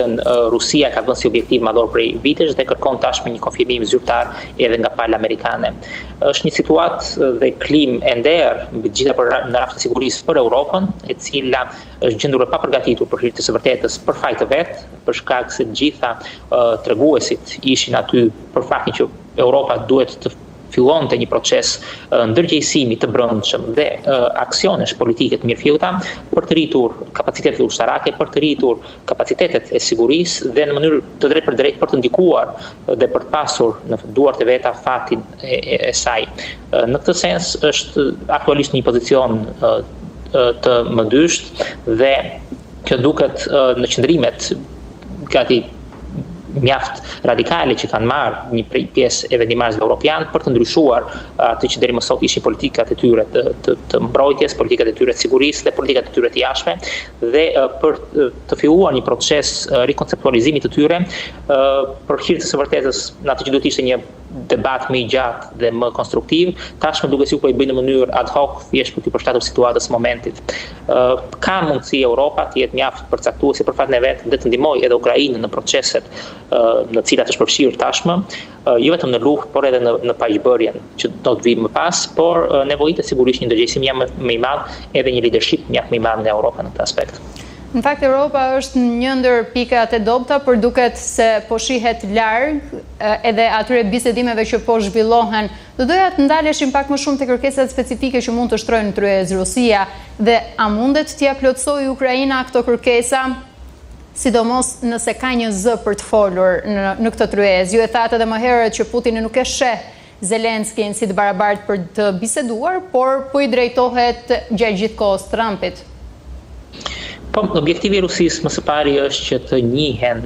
cilën Rusia ka vënë si objektiv madhor prej vitesh dhe kërkon tashmë një konfirmim zyrtar edhe nga palë amerikane. Është një situatë dhe klim e nder mbi gjitha në rrafsh të sigurisë për Europën, e cila është gjendur e papërgatitur për hir të së vërtetës për faj të vet, për shkak se gjitha treguesit ishin aty për faktin që Europa duhet të fillonte një proces ndërgjegjësimi të brendshëm dhe aksionesh politike të mirëfilluta për të rritur kapacitetet ushtarake, për të rritur kapacitetet e sigurisë dhe në mënyrë të drejtë për drejtë për të ndikuar dhe për të pasur në duart e veta fatin e saj. Në këtë sens është aktualisht një pozicion të mëdysht dhe kjo duket në qëndrimet gati mjaft radikale që kanë marrë një pjesë e vendimarrësve evropian për të ndryshuar atë që deri më sot ishin politikat e tyre të mbrojtjes, politikat e tyre të sigurisë dhe politikat e tyre të jashtme dhe për të filluar një proces rikonceptualizimi të tyre për hir të së vërtetës në atë që duhet ishte një debat më i gjatë dhe më konstruktiv, tashmë duket sikur po i bëjnë në mënyrë ad hoc thjesht për të përshtatur situatës momentit. Ka mundësi Europa të jetë mjaft përcaktuese për fatin e vet dhe të ndihmojë edhe Ukrainën në proceset në cilat është përfshirë tashmë, jo vetëm në luftë, por edhe në paqëbërjen që do të vijë më pas, por nevojitet sigurisht një ndërgjegjësim më i madh edhe një leadership mjaft më i madh nga Europa në këtë aspekt. Në fakt, Europa është një ndër pikat e dobta, por duket se po shihet larg edhe atyre bisedimeve që po zhvillohen. Do doja të ndaleshim pak më shumë te kërkesat specifike që mund të shtrojnë kryes Rusia dhe a mundet t'ia plotësojë Ukraina këto kërkesa? Sidomos nëse ka një zë për të folur në këtë tryez. Ju e thatë edhe më herët që Putini nuk e sheh Zelenskin si të barabartë për të biseduar, por po i drejtohet gjatë gjithë kohës Trumpit. Po, objektivi i Rusisë më së pari është që të njihen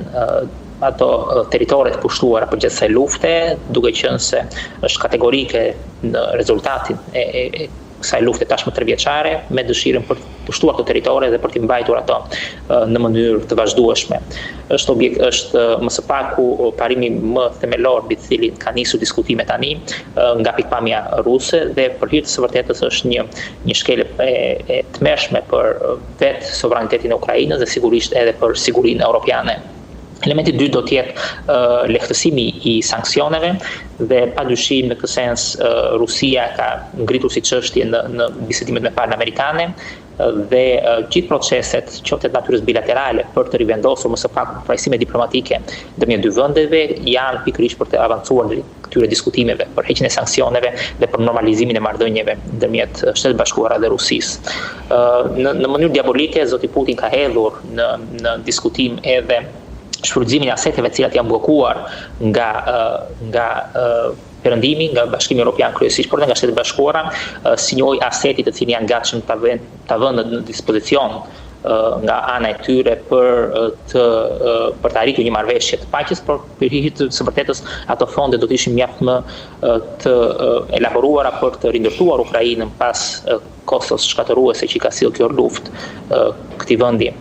ato territoret pushtuara për gjithsej lufte, duke qenë se është kategorike në rezultatin e kësaj lufte tashmë 3 vjeçare, me dëshirën për të pushtuar këto territore dhe për t'i mbajtur ato në mënyrë të vazhdueshme. Është më së paku parimi më themelor mbi të cilin ka nisur diskutime tani nga pikpamja ruse dhe për hir të së vërtetës është një shkelje e tmerrshme për vetë sovranitetin e Ukrainës dhe sigurisht edhe për sigurinë europiane. Elementi i dytë do të jetë lehtësimi i sanksioneve dhe padyshim në këtë sens Rusia ka ngritur si çështje në bisedimet me palën amerikane dhe gjithë proceset qoftë të natyrës bilaterale për të rivendosur më së paku përfaqësime diplomatike ndërmjet dy vendeve janë pikërisht për të avancuar në këtyre diskutimeve për heqjen e sanksioneve dhe për normalizimin e marrëdhënieve ndërmjet Shtetit Bashkuara dhe Rusisë. Në mënyrë diabolike zoti Putin ka hedhur në diskutim edhe shfrytëzimin e aseteve të cilat janë bllokuar nga perëndimi, nga Bashkimi Evropian kryesisht, por edhe nga Shtetet Bashkuara, si një aseti të cilin janë gatshëm ta vënë në dispozicion nga ana e tyre për të arritur një marrëveshje të paqes, por për hir të së vërtetës ato fonde do të ishin mjaft më të elaboruara për të rindërtuar Ukrainën pas kostos shkatëruese që ka sjellë kjo luftë këtij vendi.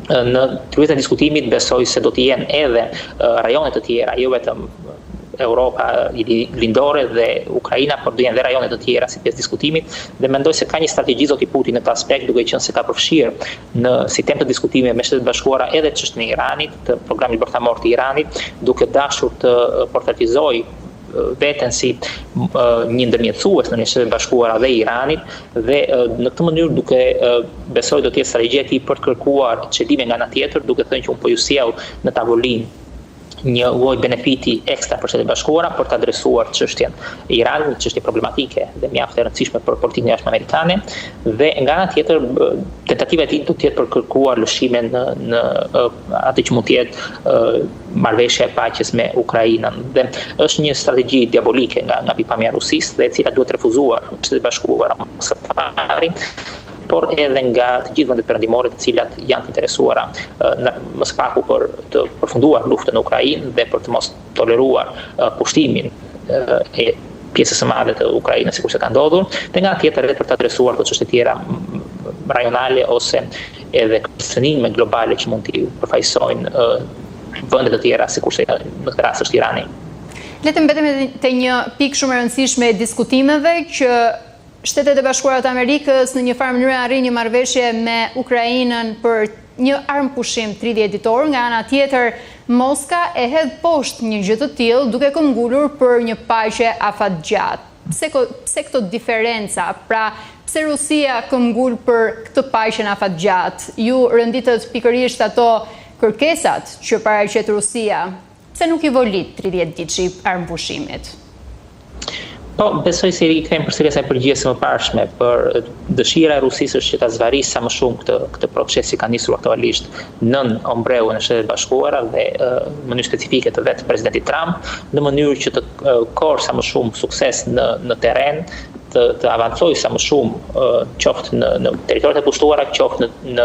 Në kryet e diskutimit besoj se do të jenë edhe rajone të tjera, jo vetëm Europa lindore dhe Ukraina, por do jenë edhe rajone të tjera si pjesë diskutimit dhe mendoj se ka një strategji zoti Putin në këtë aspekt, duke qenë se ka përfshirë në si temë të diskutimeve me Shtetet Bashkuara edhe çështjen e Iranit, të programit bërthamor të Iranit, duke dashur të portretizojë veten si një ndërmjetësues në Shtetet Bashkuara dhe Iranit dhe në këtë mënyrë duke besoj do të jetë strategjia e tij për të kërkuar çelime nga ana tjetër, duke thënë që unë po ju sjell në tavolinë një lloj benefiti ekstra për Shtetet Bashkuara për të adresuar çështjen e Iranit, një çështje problematike dhe mjaft e rëndësishme për politikën jashtme amerikane dhe nga ana tjetër tentativa e tij do të jetë për kërkuar lëshime në atë që mund të jetë marrëveshja e paqes me Ukrainën dhe është një strategji diabolike nga pikpamja e Rusisë dhe e cila duhet refuzuar Shtetet Bashkuara së pari, por edhe nga të gjithë vendet perëndimore të cilat janë të interesuara më së paku për të përfunduar luftën në Ukrainë dhe për të mos toleruar pushtimin e pjesës së madhe të Ukrainës sikur se ka ndodhur, dhe nga tjetër edhe për të adresuar të çështje tjera rajonale ose edhe kërcënime globale që mund t'i përfaqësojnë vende të tjera sikur se në këtë rast është Irani. Le të mbetemi te një pikë shumë e rëndësishme e diskutimeve që Shtetet e Bashkuara të Amerikës në një farë mënyrë arrin një marrëveshje me Ukrainën për një armë pushim 30 ditor, nga ana tjetër Moska e hedh poshtë një gjë të tillë duke këmbgulur për një paqe afatgjatë. Pse këto diferenca? Pra, pse Rusia këmbgul për këtë paqen afatgjatë? Ju rënditët pikërisht ato kërkesat që paraqet Rusia? Pse nuk i volit 30 ditë armëpushimit? Po, besoj se i kemi përsëri asaj përgjigjese më parshme, për dëshira e Rusisë është që ta zvarisë sa më shumë këtë proces që ka nisur aktualisht nën ombreun e Shtetet Bashkuara dhe në mënyrë specifike të vetë presidentit Trump, në mënyrë që të korë sa më shumë sukses në terren, të avancojë sa më shumë qoftë në territoret e pushtuara, qoftë në